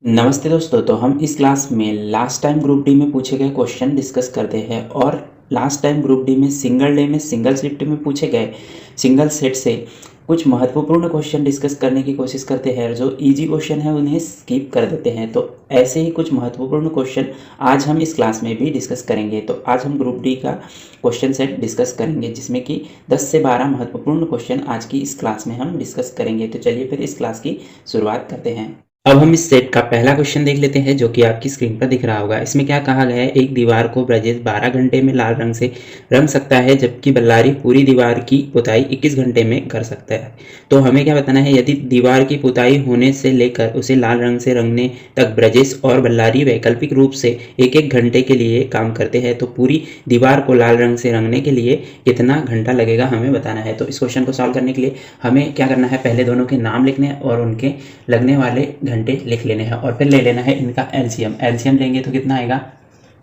नमस्ते दोस्तों। तो हम इस क्लास में लास्ट टाइम ग्रुप डी में पूछे गए क्वेश्चन डिस्कस करते हैं और लास्ट टाइम ग्रुप डी में सिंगल डे में सिंगल शिफ्ट में पूछे गए सिंगल सेट से कुछ महत्वपूर्ण क्वेश्चन डिस्कस करने की कोशिश करते हैं। जो इजी क्वेश्चन है उन्हें स्किप कर देते हैं। तो ऐसे ही कुछ महत्वपूर्ण क्वेश्चन आज हम इस क्लास में भी डिस्कस करेंगे। तो आज हम ग्रुप डी का क्वेश्चन सेट डिस्कस करेंगे जिसमें कि 10 से 12 महत्वपूर्ण क्वेश्चन आज की इस क्लास में हम डिस्कस करेंगे। तो चलिए फिर इस क्लास की शुरुआत करते हैं। अब हम इस सेट का पहला क्वेश्चन देख लेते हैं जो कि आपकी स्क्रीन पर दिख रहा होगा। इसमें क्या कहा गया है, एक दीवार को ब्रजेश 12 घंटे में लाल रंग से रंग सकता है जबकि बल्लारी पूरी दीवार की पुताई 21 घंटे में कर सकता है। तो हमें क्या बताना है, यदि दीवार की पुताई होने से लेकर उसे लाल रंग से रंगने तक ब्रजेश और बल्लारी वैकल्पिक रूप से एक एक घंटे के लिए काम करते हैं तो पूरी दीवार को लाल रंग से रंगने के लिए कितना घंटा लगेगा हमें बताना है। तो इस क्वेश्चन को सॉल्व करने के लिए हमें क्या करना है, पहले दोनों के नाम लिखने और उनके लगने वाले घंटे लिख लेने हैं और फिर ले लेना है इनका एलसीएम लेंगे तो कितना आएगा,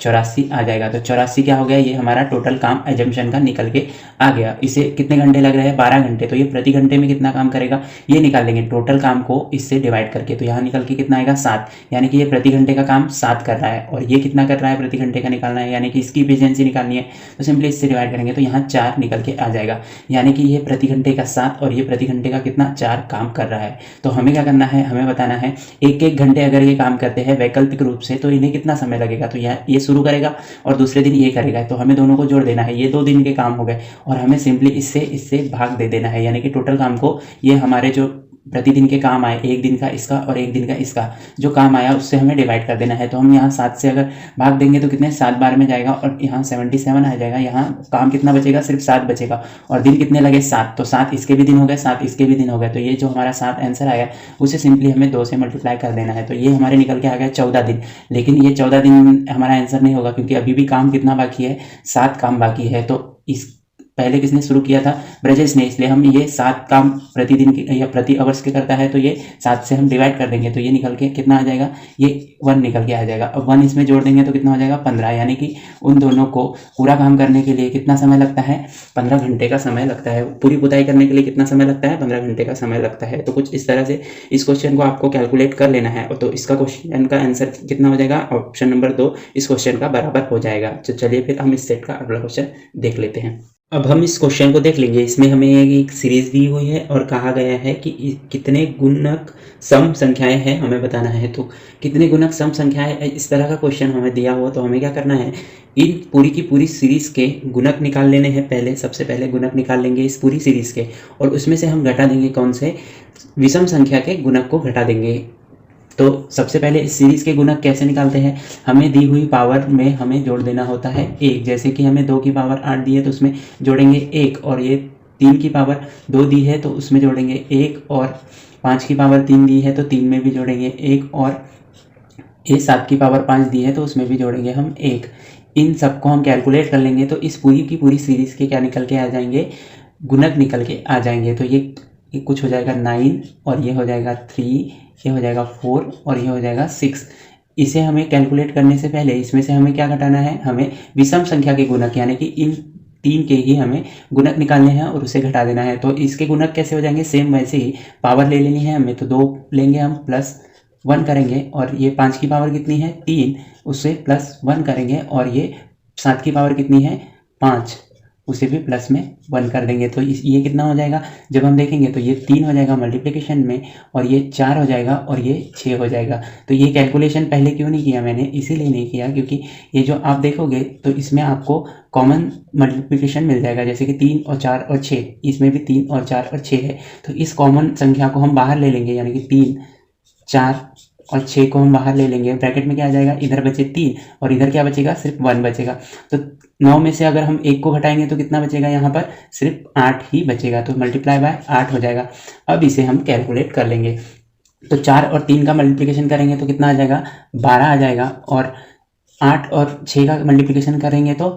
84 आ जाएगा। तो 84 क्या हो गया, ये हमारा टोटल काम एजम्पशन का निकल के आ गया। इसे कितने घंटे लग रहे हैं, 12 घंटे। तो ये प्रति घंटे में कितना काम करेगा ये निकाल लेंगे टोटल काम को इससे डिवाइड करके। तो यहाँ निकल के कितना आएगा, 7, यानी कि ये प्रति घंटे का काम 7 कर रहा है और ये कितना कर रहा है, प्रति घंटे का निकालना है, यानी कि इसकी एफिशिएंसी निकालनी है। तो सिंपली इससे डिवाइड करेंगे तो यहाँ 4 निकल के आ जाएगा, यानी कि ये प्रति घंटे का 7 और ये प्रति घंटे का कितना, 4 काम कर रहा है। तो हमें क्या करना है, हमें बताना है एक एक घंटे अगर ये काम करते हैं वैकल्पिक रूप से तो इन्हें कितना समय लगेगा। तो ये शुरू करेगा और दूसरे दिन ये करेगा, तो हमें दोनों को जोड़ देना है। ये 2 दिन के काम हो गए और हमें सिंपली इससे भाग दे देना है, यानी कि टोटल काम को ये हमारे जो प्रतिदिन के काम आए, एक दिन का इसका और एक दिन का इसका जो काम आया उससे हमें डिवाइड कर देना है। तो हम यहाँ 7 से अगर भाग देंगे तो कितने, 7 बार में जाएगा और यहाँ 77 आ जाएगा। यहाँ काम कितना बचेगा, सिर्फ 7 बचेगा और दिन कितने लगे, 7। तो 7 इसके भी दिन हो गए, 7 इसके भी दिन हो गए। तो ये जो हमारा 7 आंसर आया उसे सिंपली हमें 2 से मल्टीप्लाई कर देना है। तो ये हमारे निकल के आ गया 14 दिन। लेकिन ये 14 दिन हमारा आंसर नहीं होगा क्योंकि अभी भी काम कितना बाकी है, 7 काम बाकी है। तो इस पहले किसने शुरू किया था, ब्रजेश ने, इसलिए हम ये 7 काम प्रतिदिन के या प्रति आवर्स के करता है तो ये 7 से हम डिवाइड कर देंगे। तो ये निकल के कितना आ जाएगा, ये 1 निकल के आ जाएगा। अब 1 इसमें जोड़ देंगे तो कितना हो जाएगा, 15, यानी कि उन दोनों को पूरा काम करने के लिए कितना समय लगता है, 15 घंटे का समय लगता है। पूरी पुताई करने के लिए कितना समय लगता है, 15 घंटे का समय लगता है। तो कुछ इस तरह से इस क्वेश्चन को आपको कैलकुलेट कर लेना है। तो इसका क्वेश्चन का आंसर कितना हो जाएगा, ऑप्शन नंबर 2 इस क्वेश्चन का बराबर हो जाएगा। तो चलिए फिर हम इस सेट का अगला क्वेश्चन देख लेते हैं। अब हम इस क्वेश्चन को देख लेंगे। इसमें हमें एक सीरीज दी हुई है और कहा गया है कि कितने गुणक सम संख्याएं हैं हमें बताना है। तो कितने गुणक सम संख्याएं, इस तरह का क्वेश्चन हमें दिया हुआ तो हमें क्या करना है, इन पूरी की पूरी सीरीज के गुणक निकाल लेने हैं। पहले सबसे पहले गुणक निकाल लेंगे इस पूरी सीरीज के और उसमें से हम घटा देंगे कौन से, विषम संख्या के गुणक को घटा देंगे। तो सबसे पहले इस सीरीज के गुणक कैसे निकालते हैं, हमें दी हुई पावर में हमें जोड़ देना होता है 1। जैसे कि हमें 2 की पावर 8 दी है तो उसमें जोड़ेंगे 1 और ये 3 की पावर 2 दी है तो उसमें जोड़ेंगे 1 और 5 की पावर 3 दी है तो 3 में भी जोड़ेंगे 1 और ये 7 की पावर 5 दी है तो उसमें भी जोड़ेंगे हम 1। इन सबको हम कैलकुलेट कर लेंगे तो इस पूरी की पूरी सीरीज के क्या निकल के आ जाएंगे, गुणक निकल के आ जाएंगे। तो ये कुछ हो जाएगा 9 और ये हो जाएगा 3, ये हो जाएगा 4 और ये हो जाएगा 6। इसे हमें कैलकुलेट करने से पहले इसमें से हमें क्या घटाना है, हमें विषम संख्या के गुणक यानी कि इन 3 के ही हमें गुणक निकालने हैं और उसे घटा देना है। तो इसके गुणक कैसे हो जाएंगे, सेम वैसे ही पावर ले लेनी है हमें। तो 2 लेंगे हम, +1 करेंगे और ये 5 की पावर कितनी है, 3, उससे +1 करेंगे और ये 7 की पावर कितनी है, 5, उसे भी प्लस में 1 कर देंगे। तो ये कितना हो जाएगा, जब हम देखेंगे तो ये 3 हो जाएगा मल्टीप्लिकेशन में और ये 4 हो जाएगा और ये 6 हो जाएगा। तो ये कैलकुलेशन पहले क्यों नहीं किया मैंने, इसीलिए नहीं किया क्योंकि ये जो आप देखोगे तो इसमें आपको कॉमन मल्टीप्लिकेशन मिल जाएगा। जैसे कि 3 और 4 और 6, इसमें भी 3 और 4 और 6 है। तो इस कॉमन संख्या को हम बाहर ले लेंगे, यानी कि 3, 4 और 6 को हम बाहर ले लेंगे। ब्रैकेट में क्या आ जाएगा, इधर बचे 3 और इधर क्या बचेगा, सिर्फ 1 बचेगा। तो 9 में से अगर हम 1 को घटाएंगे तो कितना बचेगा, यहाँ पर सिर्फ 8 ही बचेगा। तो मल्टीप्लाई बाय 8 हो जाएगा। अब इसे हम कैलकुलेट कर लेंगे। तो 4 और 3 का मल्टीप्लिकेशन करेंगे तो कितना आ जाएगा, 12 आ जाएगा और 8 और 6 का मल्टीप्लिकेशन करेंगे तो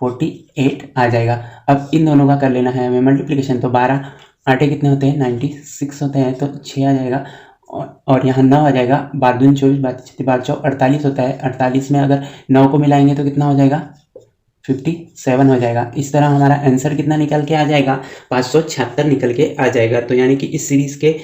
48 आ जाएगा। अब इन दोनों का कर लेना है हमें मल्टीप्लिकेशन। तो 12 8 कितने होते हैं, 96 होते हैं तो 6 आ जाएगा और यहाँ 9 आ जाएगा। 12 दूनी 24, 12 चौ 48 होता है। 48 में अगर 9 को मिलाएंगे तो कितना हो जाएगा, 57 हो जाएगा। इस तरह हमारा आंसर कितना निकल के आ जाएगा, 576 निकल के आ जाएगा। तो यानी कि इस सीरीज के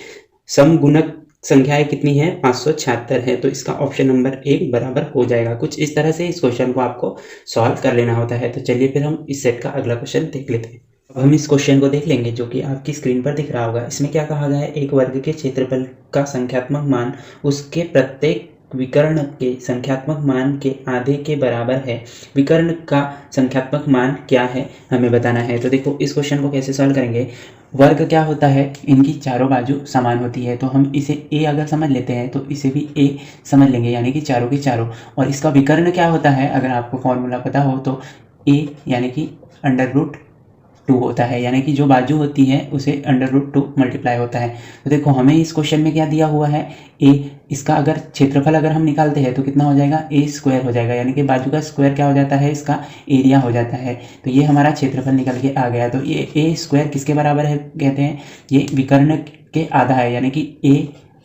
सम गुणक संख्याएं कितनी है, 576 है। तो इसका ऑप्शन नंबर 1 बराबर हो जाएगा। कुछ इस तरह से इस क्वेश्चन को आपको सॉल्व कर लेना होता है। तो चलिए फिर हम इस सेट का अगला क्वेश्चन देख लेते हैं। अब हम इस क्वेश्चन को देख लेंगे जो कि आपकी स्क्रीन पर दिख रहा होगा। इसमें क्या कहा गया है, एक वर्ग के क्षेत्रफल का संख्यात्मक मान उसके प्रत्येक विकर्ण के संख्यात्मक मान के आधे के बराबर है। विकर्ण का संख्यात्मक मान क्या है हमें बताना है। तो देखो इस क्वेश्चन को कैसे सॉल्व करेंगे। वर्ग क्या होता है, इनकी चारों बाजू समान होती है। तो हम इसे a अगर समझ लेते हैं तो इसे भी a समझ लेंगे, यानी कि चारों की चारों। और इसका विकर्ण क्या होता है, अगर आपको फॉर्मूला पता हो तो a यानी कि √2 होता है, यानी कि जो बाजू होती है उसे √2 मल्टीप्लाई होता है। तो देखो हमें इस क्वेश्चन में क्या दिया हुआ है, a। इसका अगर क्षेत्रफल अगर हम निकालते हैं तो कितना हो जाएगा, a² हो जाएगा, यानी कि बाजू का स्क्वायर क्या हो जाता है, इसका एरिया हो जाता है। तो ये हमारा क्षेत्रफल निकल के आ गया। तो ये a² किसके बराबर है कहते हैं, ये विकर्ण के आधा है, यानी कि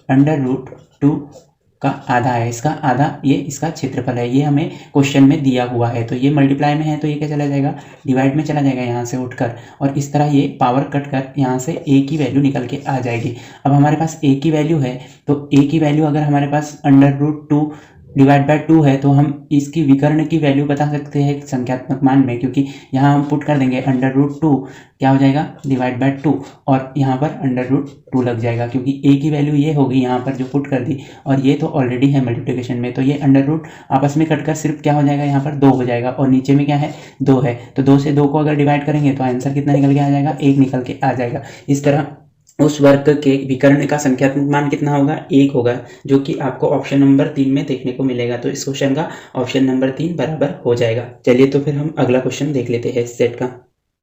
a√2 का आधा है। इसका आधा ये इसका क्षेत्रफल है। ये हमें क्वेश्चन में दिया हुआ है। तो ये मल्टीप्लाई में है तो ये क्या चला जाएगा, डिवाइड में चला जाएगा यहाँ से उठकर, और इस तरह ये पावर कट कर यहाँ से a की वैल्यू निकल के आ जाएगी। अब हमारे पास a की वैल्यू है, तो a की वैल्यू अगर हमारे पास √2 डिवाइड बाय 2 है तो हम इसकी विकर्ण की वैल्यू बता सकते हैं संख्यात्मक मान में, क्योंकि यहाँ हम पुट कर देंगे √2 क्या हो जाएगा, डिवाइड बाय 2, और यहाँ पर √2 लग जाएगा, क्योंकि a की वैल्यू ये होगी यहाँ पर जो पुट कर दी, और ये तो ऑलरेडी है मल्टीप्लिकेशन में। तो ये √ आपस में कटकर सिर्फ क्या हो जाएगा, यहाँ पर 2 हो जाएगा, और नीचे में क्या है, 2 है। तो 2 से 2 को अगर डिवाइड करेंगे तो आंसर कितना निकल के आ जाएगा, 1 निकल के आ जाएगा। इस तरह उस वर्ग के विकर्ण का संख्यात्मक मान कितना होगा, 1 होगा, जो कि आपको ऑप्शन नंबर 3 में देखने को मिलेगा। तो इस क्वेश्चन का ऑप्शन नंबर 3 बराबर हो जाएगा। चलिए तो फिर हम अगला क्वेश्चन देख लेते हैं इस सेट का।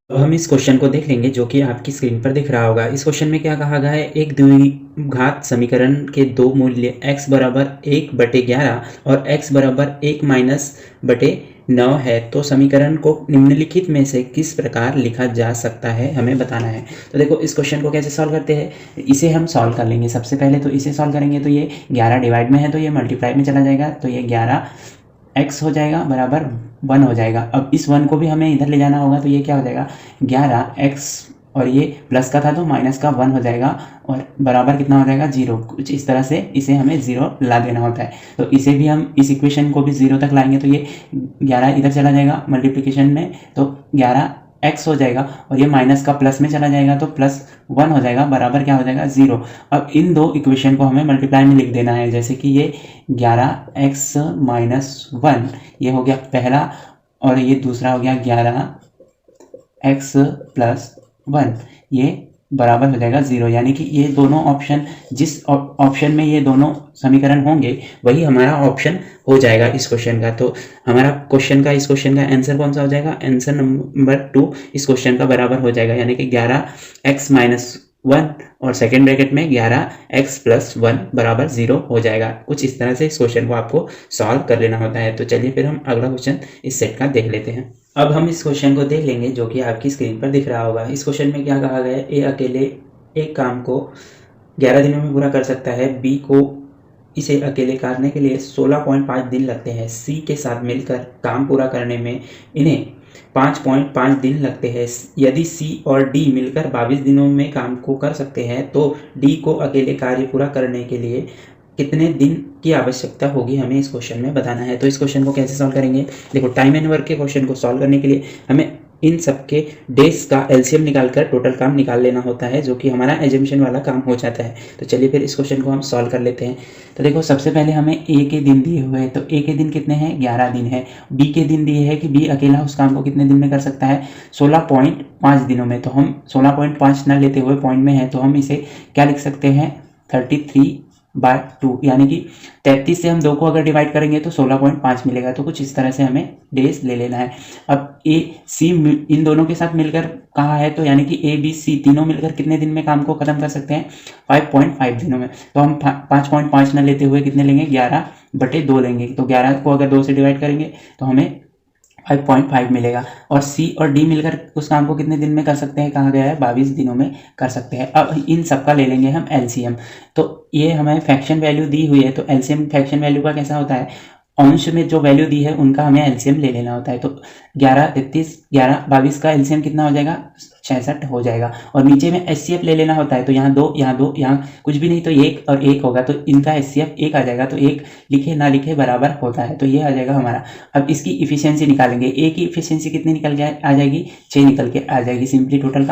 अब हम इस क्वेश्चन को देख लेंगे जो कि आपकी स्क्रीन पर दिख रहा होगा। इस क्वेश्चन में क्या कहा गया है, एक द्विघात समीकरण के दो मूल्य x बराबर 1/11 और x बराबर 1-9 है, तो समीकरण को निम्नलिखित में से किस प्रकार लिखा जा सकता है हमें बताना है। तो देखो इस क्वेश्चन को कैसे सॉल्व करते हैं, इसे हम सॉल्व कर लेंगे। सबसे पहले तो इसे सॉल्व करेंगे तो ये 11 डिवाइड में है तो ये मल्टीप्लाई में चला जाएगा, तो ये 11x हो जाएगा बराबर 1 हो जाएगा। अब इस 1 को भी हमें इधर ले जाना होगा, तो ये क्या हो जाएगा, 11x, और ये प्लस का था तो माइनस का 1 हो जाएगा, और बराबर कितना हो जाएगा, 0। कुछ इस तरह से इसे हमें 0 ला देना होता है। तो इसे भी हम इस इक्वेशन को भी 0 तक लाएंगे, तो ये 11 इधर चला जाएगा मल्टीप्लिकेशन में, तो 11x हो जाएगा, और ये माइनस का प्लस में चला जाएगा तो +1 हो जाएगा, बराबर क्या हो जाएगा, 0। अब इन दो इक्वेशन को हमें मल्टीप्लाई में लिख देना है, जैसे कि ये 11x - 1 ये हो गया पहला, और ये दूसरा हो गया 11x + 1, ये बराबर हो जाएगा 0। यानी कि ये दोनों ऑप्शन, जिस ऑप्शन में ये दोनों समीकरण होंगे वही हमारा ऑप्शन हो जाएगा इस क्वेश्चन का। तो हमारा क्वेश्चन का, इस क्वेश्चन का आंसर कौन सा हो जाएगा, आंसर नंबर 2 इस क्वेश्चन का बराबर हो जाएगा, यानी कि 11x - 1 और सेकेंड ब्रैकेट में 11x + 1 बराबर 0 हो जाएगा। कुछ इस तरह से इस क्वेश्चन को आपको सॉल्व कर लेना होता है। तो चलिए फिर हम अगला क्वेश्चन इस सेट का देख लेते हैं। अब हम इस क्वेश्चन को देख लेंगे जो कि आपकी स्क्रीन पर दिख रहा होगा। इस क्वेश्चन में क्या कहा गया है, ए अकेले एक काम को 11 दिनों में पूरा कर सकता है, बी को इसे अकेले करने के लिए 16.5 दिन लगते हैं, सी के साथ मिलकर काम पूरा करने में इन्हें 5.5 दिन लगते हैं। यदि सी और डी मिलकर 22 दिनों में काम को कर सकते हैं तो डी को अकेले कार्य पूरा करने के लिए कितने दिन की आवश्यकता होगी, हमें इस क्वेश्चन में बताना है। तो इस क्वेश्चन को कैसे सॉल्व करेंगे, देखो टाइम एंड वर्क के क्वेश्चन को सॉल्व करने के लिए हमें इन सबके डेज का एलसीएम निकालकर टोटल काम निकाल लेना होता है, जो कि हमारा एजम्पशन वाला काम हो जाता है। तो चलिए फिर इस क्वेश्चन को हम सॉल्व कर लेते हैं। तो देखो सबसे पहले हमें ए के दिन दिए हुए हैं, तो ए के दिन कितने हैं, 11 दिन है। बी के दिन दिए हैं कि बी अकेला उस काम को कितने दिन में कर सकता है, 16.5 दिनों में। तो हम 16.5 ना लेते हुए पॉइंट में है, तो हम इसे क्या लिख सकते हैं, 33/2, यानी कि 33 से हम 2 को अगर डिवाइड करेंगे तो 16.5 मिलेगा। तो कुछ इस तरह से हमें डेज ले लेना है। अब ए सी इन दोनों के साथ मिलकर कहा है, तो यानी कि ए बी सी तीनों मिलकर कितने दिन में काम को खत्म कर सकते हैं, 5.5 दिनों में। तो हम 5.5 ना लेते हुए कितने लेंगे, 11/2 लेंगे। तो 11 को अगर 2 से डिवाइड करेंगे तो हमें 5.5 मिलेगा। और सी और डी मिलकर उस काम को कितने दिन में कर सकते हैं, कहा गया है 22 दिनों में कर सकते हैं। अब इन सब का ले लेंगे हम एलसीएम। तो ये हमें फ्रैक्शन वैल्यू दी हुई है, तो एलसीएम फ्रैक्शन वैल्यू का कैसा होता है, अंश में जो वैल्यू दी है उनका हमें एलसीएम ले लेना होता है। तो 11 33 11 22 का एलसीएम कितना हो जाएगा, 66 हो जाएगा। और नीचे में HCF ले लेना होता है तो यहाँ 2 यहाँ 2 यहाँ कुछ भी नहीं तो 1 और 1 होगा, तो इनका HCF 1 आ जाएगा, तो 1 लिखे ना लिखे बराबर होता है, तो ये आ जाएगा हमारा। अब इसकी इफिशियंसी निकालेंगे, ए की इफिशियंसी कितनी निकल के आ जाएगी, 6 निकल के आ जाएगी। सिंपली टोटल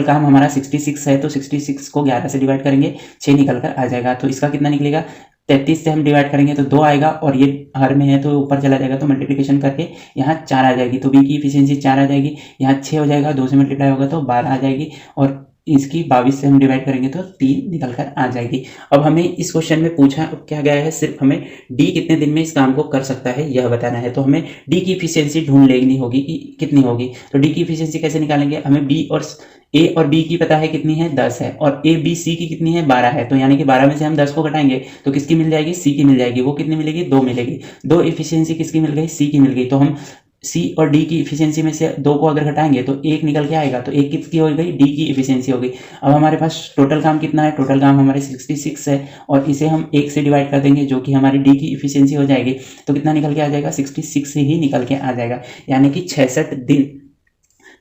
काम हमारा 66 है, तो 66 को 11 से डिवाइड करेंगे, 6 निकल कर आ जाएगा। तो इसका कितना निकलेगा, 33 से हम डिवाइड करेंगे तो 2 आएगा, और ये हर में है तो ऊपर चला जाएगा, तो मल्टीप्लिकेशन करके यहाँ 4 आ जाएगी, तो बी की इफिशियंसी 4 आ जाएगी। यहाँ 6 हो जाएगा, 2 से मल्टीप्लाई होगा तो 12 आ जाएगी, और इसकी 22 से हम डिवाइड करेंगे तो 3 निकल कर आ जाएगी। अब हमें इस क्वेश्चन में पूछा क्या गया है, सिर्फ हमें डी कितने दिन में इस काम को कर सकता है यह बताना है। तो हमें डी की इफिशियंसी ढूंढ लेनी होगी कि कितनी होगी। तो डी की इफिशियंसी कैसे निकालेंगे, हमें बी और ए और बी की पता है कितनी है, 10 है, और ए बी सी की कितनी है, 12 है। तो यानी कि 12 में से हम 10 को घटाएंगे तो किसकी मिल जाएगी, सी की मिल जाएगी। वो कितनी मिलेगी, 2 मिलेगी। 2 इफिशियंसी किसकी मिल गई, सी की मिल गई। तो हम सी और डी की इफिशियंसी में से 2 को अगर घटाएंगे तो 1 निकल के आएगा, तो 1 किसकी हो गई, डी की इफिशियंसी हो गई। अब हमारे पास टोटल काम कितना है, टोटल काम हमारे 66 है, और इसे हम 1 से डिवाइड कर देंगे जो कि हमारी डी की इफिशियंसी हो जाएगी। तो कितना निकल के आ जाएगा, 66 ही निकल के आ जाएगा। यानी कि 66 दिन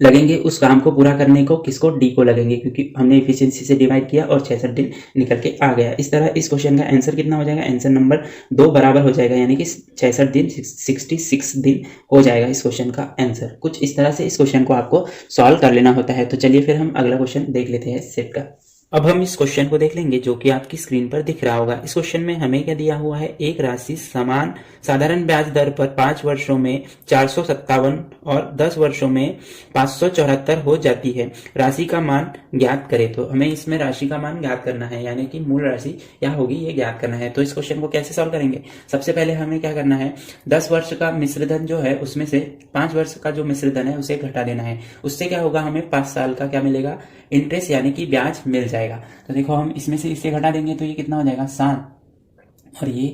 लगेंगे उस काम को पूरा करने को, किसको, डी को लगेंगे, क्योंकि हमने इफिशियंसी से डिवाइड किया और 66 दिन निकल के आ गया। इस तरह इस क्वेश्चन का आंसर कितना हो जाएगा, आंसर नंबर 2 बराबर हो जाएगा, यानी कि 66 दिन 66 दिन हो जाएगा इस क्वेश्चन का आंसर। कुछ इस तरह से इस क्वेश्चन को आपको सॉल्व कर लेना होता है। तो चलिए फिर हम अगला क्वेश्चन देख लेते हैं सेट का। अब हम इस क्वेश्चन को देख लेंगे जो कि आपकी स्क्रीन पर दिख रहा होगा। इस क्वेश्चन में हमें क्या दिया हुआ है, एक राशि समान साधारण ब्याज दर पर 5 वर्षों में 457 और 10 वर्षों में 574 हो जाती है। राशि का मान ज्ञात करें। तो हमें इसमें राशि का मान ज्ञात करना है, यानी कि मूल राशि क्या होगी ये ज्ञात करना है। तो इस क्वेश्चन को कैसे सॉल्व करेंगे, सबसे पहले हमें क्या करना है, 10 वर्ष का मिश्रधन जो है उसमें से 5 वर्ष का जो मिश्रधन है उसे घटा देना है। उससे क्या होगा, हमें 5 साल का क्या मिलेगा, इंटरेस्ट यानी कि ब्याज मिल जाएगा। तो देखो हम इसमें से इससे घटा देंगे तो ये कितना हो जाएगा, 7, और ये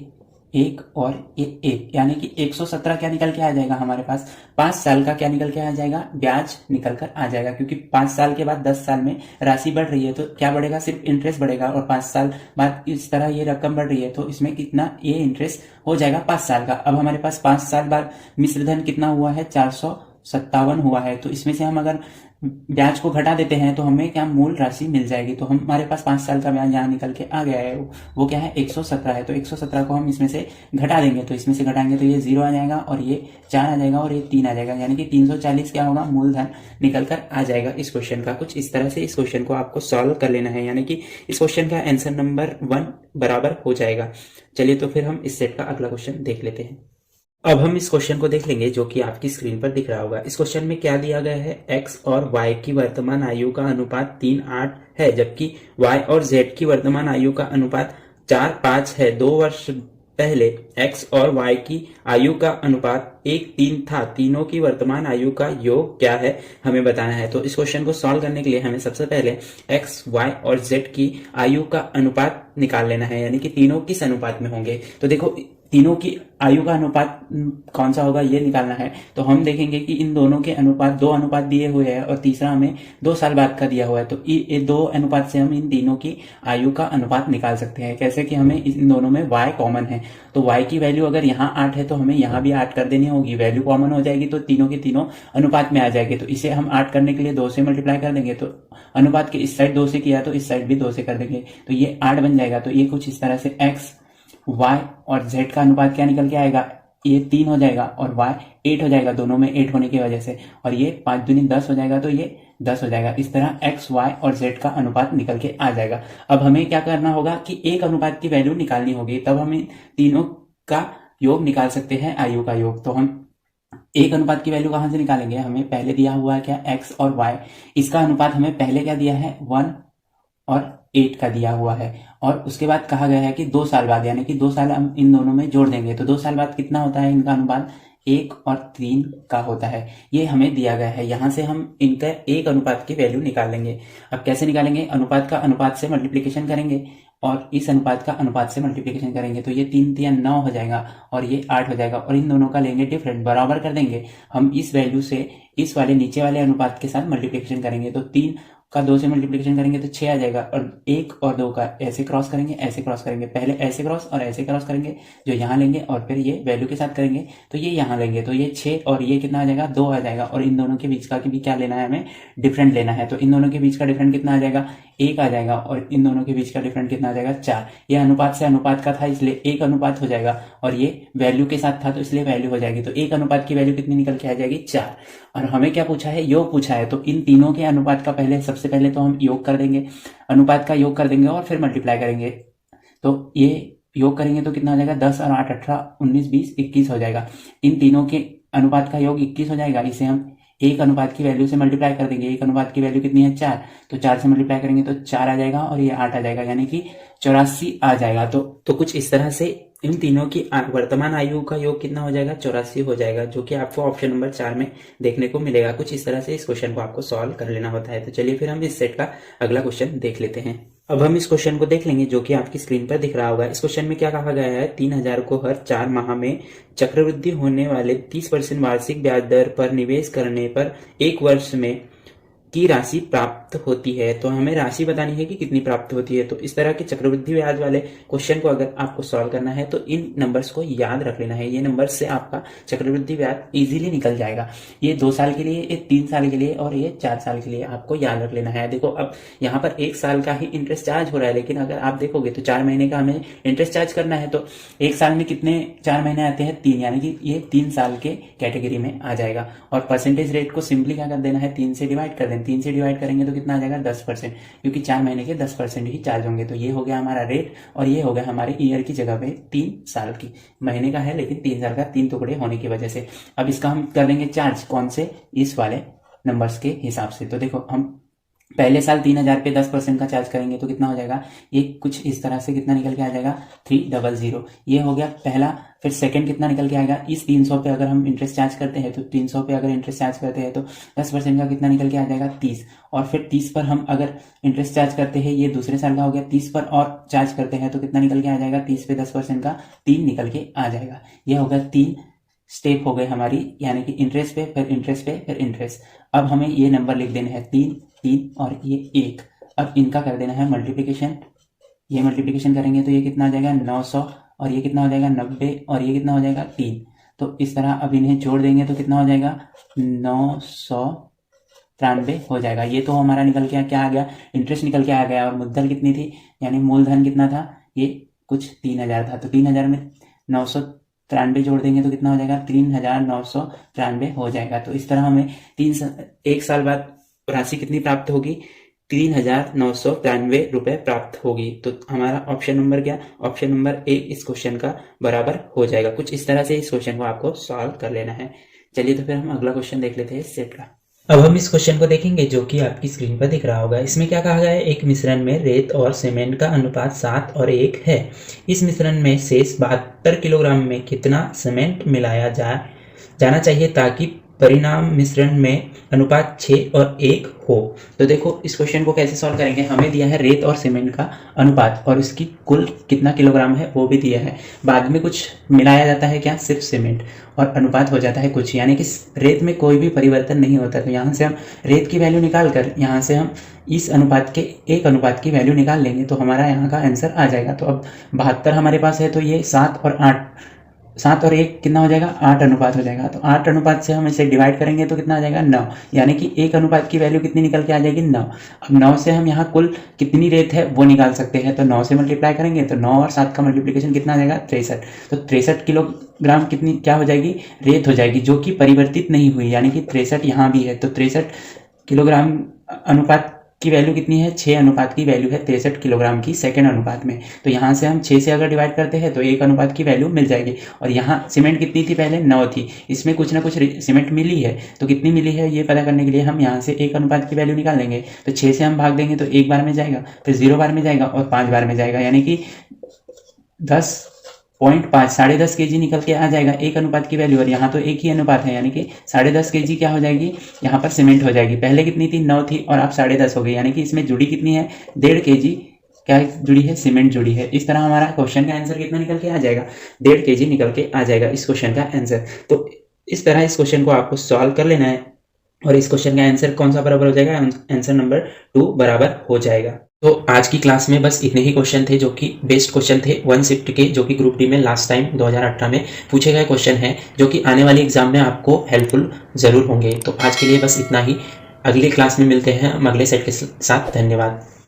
1 और ये 1, यानी कि 117 क्या निकल के आ जाएगा हमारे पास, 5 साल का क्या निकल के आ जाएगा, ब्याज निकल कर आ जाएगा। क्योंकि 5 साल के बाद 10 साल में राशि बढ़ रही है तो क्या बढ़ेगा, सिर्फ इंटरेस्ट बढ़ेगा, और 5 साल बाद इस तरह ये रकम बढ़ रही है तो इसमें कितना, ये इंटरेस्ट हो जाएगा 5 साल का। अब हमारे पास 5 साल बाद मिश्रधन कितना हुआ है, 457 हुआ है। तो इसमें से हम अगर ब्याज को घटा देते हैं तो हमें क्या, मूल राशि मिल जाएगी। तो हमारे पास 5 साल का ब्याज यहाँ निकल के आ गया है, वो क्या है, 117 है। तो 117 को हम इसमें से घटा देंगे, तो इसमें से घटाएंगे तो ये 0 आ जाएगा, और ये 4 आ जाएगा, और ये 3 आ जाएगा, यानी कि 340 क्या होगा, मूलधन निकल कर आ जाएगा इस क्वेश्चन का। कुछ इस तरह से इस क्वेश्चन को आपको सॉल्व कर लेना है, यानी कि इस क्वेश्चन का आंसर नंबर 1 बराबर हो जाएगा। चलिए तो फिर हम इस सेट का अगला क्वेश्चन देख लेते हैं। अब हम इस क्वेश्चन को देख लेंगे जो कि आपकी स्क्रीन पर दिख रहा होगा। इस क्वेश्चन में क्या दिया गया है, x और y की वर्तमान आयु का अनुपात 3:8 है, जबकि y और z की वर्तमान आयु का अनुपात 4:5 है। 2 वर्ष पहले x और y की आयु का अनुपात 1:3 था। तीनों की वर्तमान आयु का योग क्या है, हमें बताना है। तो इस क्वेश्चन को सॉल्व करने के लिए हमें सबसे पहले x, y और z की आयु का अनुपात निकाल लेना है, यानी कि तीनों किस अनुपात में होंगे। तो देखो तीनों की आयु का अनुपात कौन सा होगा ये निकालना है। तो हम देखेंगे कि इन दोनों के अनुपात 2 अनुपात दिए हुए हैं, और तीसरा हमें 2 साल बाद का दिया हुआ है। तो ये 2 अनुपात से हम इन तीनों की आयु का अनुपात निकाल सकते हैं। कैसे कि हमें इन दोनों में y कॉमन है, तो y की वैल्यू अगर यहाँ 8 है तो हमें यहाँ भी 8 कर देनी होगी, वैल्यू कॉमन हो जाएगी तो तीनों के तीनों अनुपात में आ जाएगी। तो इसे हम 8 करने के लिए 2 से मल्टीप्लाई कर देंगे, तो अनुपात के इस साइड 2 से किया तो इस साइड भी 2 से कर देंगे, तो ये 8 बन जाएगा। तो ये कुछ इस तरह से x, y और z का अनुपात क्या निकल के आएगा, ये 3 हो जाएगा, और y 8 हो जाएगा, दोनों में 8 होने की वजह से, और ये 5 दूनी 10 हो जाएगा, तो ये 10 हो जाएगा। इस तरह x, y और z का अनुपात निकल के आ जाएगा। अब हमें क्या करना होगा कि एक अनुपात की वैल्यू निकालनी होगी, तब हमें तीनों का योग निकाल सकते हैं, आयु का योग। तो हम एक अनुपात की वैल्यू कहां से निकालेंगे, हमें पहले दिया हुआ है क्या, x और y, इसका अनुपात हमें पहले क्या दिया है, 1 और 8 का दिया हुआ है, और उसके बाद कहा गया है कि 2 साल बाद, यानी कि 2 साल हम इन दोनों में जोड़ देंगे, तो 2 साल बाद कितना होता है इनका अनुपात, 1 और 3 का होता है। ये हमें दिया गया है, यहाँ से हम इनका एक अनुपात की वैल्यू निकाल लेंगे। अब कैसे निकालेंगे, अनुपात का अनुपात से मल्टीप्लीकेशन करेंगे, और इस अनुपात का अनुपात से मल्टीप्लीकेशन करेंगे, तो ये 3 3 9 हो जाएगा, और ये 8 हो जाएगा, और इन दोनों का लेंगे डिफरेंट, बराबर कर देंगे। हम इस वैल्यू से इस वाले नीचे वाले अनुपात के साथ मल्टीप्लीकेशन करेंगे, तो 3 का 2 से मल्टीप्लिकेशन करेंगे तो 6 आ जाएगा, और 1 और 2 का ऐसे क्रॉस करेंगे, ऐसे क्रॉस करेंगे, पहले ऐसे क्रॉस और ऐसे क्रॉस करेंगे जो यहाँ लेंगे, और फिर ये वैल्यू के साथ करेंगे तो ये यहाँ लेंगे, तो ये 6 और ये कितना आ जाएगा 2 आ जाएगा, और इन दोनों के बीच का भी क्या लेना है हमें, डिफरेंट लेना है। तो इन दोनों के बीच का डिफरेंट कितना आ जाएगा 1 आ जाएगा, और इन दोनों के बीच का डिफरेंट कितना आ जाएगा 4। ये अनुपात से अनुपात का था इसलिए 1 अनुपात हो जाएगा, और ये वैल्यू के साथ था तो इसलिए वैल्यू हो जाएगी। तो 1 अनुपात की वैल्यू कितनी निकल के आ जाएगी 4। और हमें क्या पूछा है, योग पूछा है, तो इन तीनों के अनुपात का सबसे पहले तो हम योग कर देंगे, अनुपात का योग कर देंगे और फिर मल्टीप्लाई करेंगे। तो ये योग करेंगे तो कितना हो जाएगा 10 और 8 18 19 20 21 हो जाएगा। इन तीनों के अनुपात का योग 21 हो जाएगा। इसे हम 1 अनुपात की वैल्यू से मल्टीप्लाई कर देंगे। 1 अनुपात की वैल्यू कितनी है 4, तो 4 से मल्टीप्लाई करेंगे तो 4 आ जाएगा, और ये 8 आ जाएगा, यानी कि 84 आ जाएगा। तो कुछ इस तरह से इन तीनों की वर्तमान आयु का योग कितना हो जाएगा 84 हो जाएगा, जो कि आपको ऑप्शन नंबर 4 में देखने को मिलेगा। कुछ इस तरह से इस क्वेश्चन को आपको सॉल्व कर लेना होता है। तो चलिए फिर हम इस सेट का अगला क्वेश्चन देख लेते हैं। अब हम इस क्वेश्चन को देख लेंगे जो कि आपकी स्क्रीन पर दिख रहा होगा। इस क्वेश्चन में क्या कहा गया है, 3000 को हर 4 माह में चक्रवृद्धि होने वाले 30% वार्षिक ब्याज दर पर निवेश करने पर 1 वर्ष में की राशि प्राप्त होती है। तो हमें राशि बतानी है कि कितनी प्राप्त होती है। तो इस तरह के चक्रवृद्धि ब्याज वाले क्वेश्चन को अगर आपको सॉल्व करना है तो इन नंबर्स को याद रख लेना है। ये नंबर्स से आपका चक्रवृद्धि ब्याज इजीली निकल जाएगा। ये 2 साल के लिए, ये 3 साल के लिए और ये 4 साल के लिए आपको याद रख लेना है। देखो अब यहाँ पर 1 साल का ही इंटरेस्ट चार्ज हो रहा है, लेकिन अगर आप देखोगे तो 4 महीने का हमें इंटरेस्ट चार्ज करना है। तो 1 साल में कितने 4 महीने आते हैं 3, यानी कि ये 3 साल के कैटेगरी में आ जाएगा। और परसेंटेज रेट को सिंपली क्या कर देना है 3 से डिवाइड कर देना। 3 से डिवाइड करेंगे तो कितना आ जाएगा 10%, क्योंकि 4 महीने के 10% ही चार्ज होंगे। तो ये हो गया हमारा रेट, और ये हो गया हमारे ईयर की जगह पे 3 साल की, महीने का है लेकिन 3 साल का 3 टुकड़े होने की वजह से। अब इसका हम कर देंगे चार्ज कौन से, इस वाले नंबर्स के हिसाब से। तो देखो हम पहले साल 3000 पे 10% का चार्ज करेंगे तो कितना हो जाएगा, ये कुछ इस तरह से कितना निकल के आ जाएगा 300। ये हो गया पहला। फिर सेकंड कितना निकल के आएगा, इस 300 पे अगर हम इंटरेस्ट चार्ज करते हैं तो 300 पे अगर इंटरेस्ट चार्ज करते हैं तो 10% का कितना निकल के आ जाएगा 30। और फिर 30 पर हम अगर इंटरेस्ट चार्ज करते हैं, ये दूसरे साल का हो गया, 30 पर और चार्ज करते हैं तो कितना निकल के आ जाएगा 30 पे 10% का 3 निकल के आ जाएगा। ये होगा 3 स्टेप हो गए हमारी, यानी कि इंटरेस्ट पे फिर इंटरेस्ट पे फिर इंटरेस्ट। अब हमें ये नंबर लिख देने हैं 3 3 और ये 1। अब इनका कर देना है मल्टीप्लिकेशन। ये मल्टीप्लिकेशन करेंगे तो ये कितना आ जाएगा 900, और ये कितना हो जाएगा 90, और ये कितना हो जाएगा 3। तो इस तरह अब इन्हें जोड़ देंगे तो कितना हो जाएगा 993 हो जाएगा। ये तो हमारा निकल के क्या आ गया, इंटरेस्ट निकल के आ गया। और मुद्दल कितनी थी, यानी मूलधन कितना था, ये कुछ 3000 था। तो 3000 में 993 जोड़ देंगे तो कितना हो जाएगा 3993 हो जाएगा। तो इस तरह हमें 1 साल बाद राशि कितनी प्राप्त होगी 3993 रुपए प्राप्त होगी। तो हमारा ऑप्शन नंबर क्या, ऑप्शन नंबर ए इस क्वेश्चन का बराबर हो जाएगा। कुछ इस तरह से इस क्वेश्चन को आपको सॉल्व कर लेना है। चलिए तो फिर हम अगला क्वेश्चन देख लेते हैं इस सेट का। अब हम इस क्वेश्चन को देखेंगे जो कि आपकी स्क्रीन पर दिख रहा होगा। इसमें क्या कहा गया है, एक मिश्रण में रेत और सीमेंट का अनुपात 7 और 1 है। इस मिश्रण में शेष 72 किलोग्राम में कितना सीमेंट मिलाया जाना चाहिए ताकि परिणाम मिश्रण में अनुपात 6 और 1 हो। तो देखो इस क्वेश्चन को कैसे सॉल्व करेंगे, हमें दिया है रेत और सीमेंट का अनुपात और इसकी कुल कितना किलोग्राम है वो भी दिया है। बाद में कुछ मिलाया जाता है क्या, सिर्फ सीमेंट, और अनुपात हो जाता है कुछ, यानी कि रेत में कोई भी परिवर्तन नहीं होता। तो यहाँ से हम रेत की वैल्यू निकाल कर यहाँ से हम इस अनुपात के 1 अनुपात की वैल्यू निकाल लेंगे तो हमारा यहाँ का आंसर आ जाएगा। तो अब 72 हमारे पास है, तो ये 7 और 1 कितना हो जाएगा 8 अनुपात हो जाएगा। तो 8 अनुपात से हम इसे डिवाइड करेंगे तो कितना आ जाएगा 9, यानी कि 1 अनुपात की वैल्यू कितनी निकल के आ जाएगी 9। अब 9 से हम यहाँ कुल कितनी रेत है वो निकाल सकते हैं। तो 9 से मल्टीप्लाई करेंगे तो 9 और 7 का मल्टीप्लिकेशन कितना आ जाएगा 63। तो 63 किलोग्राम कितनी क्या हो जाएगी, रेत हो जाएगी, जो कि परिवर्तित नहीं हुई, यानी कि 63 यहाँ भी है। तो 63 किलोग्राम अनुपात की वैल्यू कितनी है, 6 अनुपात की वैल्यू है 63 किलोग्राम की सेकंड अनुपात में। तो यहाँ से हम 6 से अगर डिवाइड करते हैं तो 1 अनुपात की वैल्यू मिल जाएगी। और यहाँ सीमेंट कितनी थी पहले 9 थी, इसमें कुछ ना कुछ सीमेंट मिली है, तो कितनी मिली है ये पता करने के लिए हम यहाँ से 1 अनुपात की वैल्यू निकाल लेंगे। तो 6 से हम भाग देंगे तो 1 बार में जाएगा, फिर 0 बार में जाएगा और 5 बार में जाएगा, यानी कि 10.5 10.5 kg निकल के आ जाएगा 1 अनुपात की वैल्यू। और यहाँ तो एक ही अनुपात है, यानी कि 10.5 kg क्या हो जाएगी, यहाँ पर सीमेंट हो जाएगी। पहले कितनी थी 9 थी और अब 10.5 हो गई, यानी कि इसमें जुड़ी कितनी है 1.5 kg क्या जुड़ी है, सीमेंट जुड़ी है। इस तरह हमारा क्वेश्चन का आंसर कितना निकल के आ जाएगा 1.5 kg निकल के आ जाएगा इस क्वेश्चन का आंसर। तो इस तरह इस क्वेश्चन को आपको सॉल्व कर लेना है। और इस क्वेश्चन का आंसर कौन सा बराबर हो जाएगा, आंसर नंबर 2 बराबर हो जाएगा। तो आज की क्लास में बस इतने ही क्वेश्चन थे जो कि बेस्ट क्वेश्चन थे वन शिफ्ट के, जो कि ग्रुप डी में लास्ट टाइम 2018 में पूछे गए क्वेश्चन हैं, जो कि आने वाली एग्जाम में आपको हेल्पफुल जरूर होंगे। तो आज के लिए बस इतना ही, अगली क्लास में मिलते हैं हम अगले सेट के साथ। धन्यवाद।